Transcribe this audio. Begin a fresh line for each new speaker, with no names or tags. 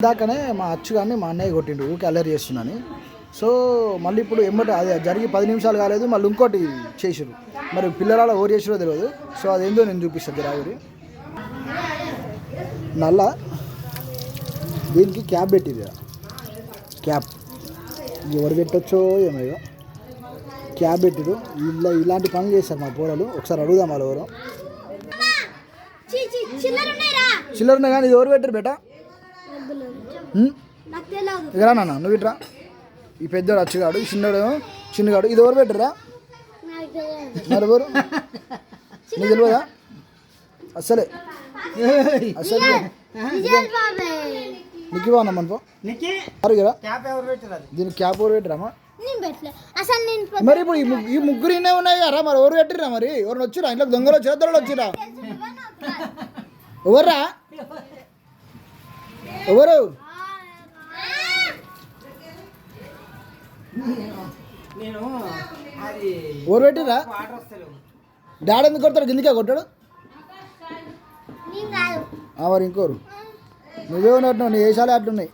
ఇందాకనే మా అచ్చు కానీ మా అన్నయ్య కొట్టిండు ఊరికి అల్లరి చేస్తున్నాను. సో మళ్ళీ ఇప్పుడు ఎమ్మటి అది జరిగి 10 నిమిషాలు కాలేదు, మళ్ళీ ఇంకోటి చేసిరు. మరి పిల్లల ఓరి చేసిరో తెలియదు. సో అదేందో నేను చూపిస్తాను రావురి. నల్ల దీనికి క్యాప్ పెట్టింది. క్యాప్ ఎవరు పెట్టచ్చో ఏమో క్యాప్ పెట్టిరు. ఇలాంటి పనులు చేస్తారు మా పోరలు. ఒకసారి అడుగుదాం వాళ్ళు ఎవరు. చిల్లర ఉన్నాయి కానీ ఇది ఎవరు పెట్టరు బేటా? ఇరా నాన్న నువ్వు ఇట్రా. ఈ పెద్దోడు అచ్చుగాడు, ఈ చిన్నగాడు ఇది ఎవరు పెట్టరా? మరి ఎవరు నీకు తెలియదా? అసలే నీకు ఇవ్వనమ్మా దీనికి క్యాప్ ఎవరు పెట్టరామా? మరి ఇప్పుడు ఈ ముగ్గురు ఇన్నే ఉన్నాయి కదా, మరి ఎవరు పెట్టిరా? మరి ఎవరు వచ్చిరా? ఇంట్లో దొంగలు వచ్చిరా, దొరలు వచ్చిరా? ఎవర్రా ఎవరు? ఎవరు పెట్టిరా? డాడీ ఎందుకు కొడతాడు? కిందికే కొట్టాడు. మరి ఇంకోరు నువ్వే ఉన్నట్టు నీ వేషాలే అట్లున్నాయి.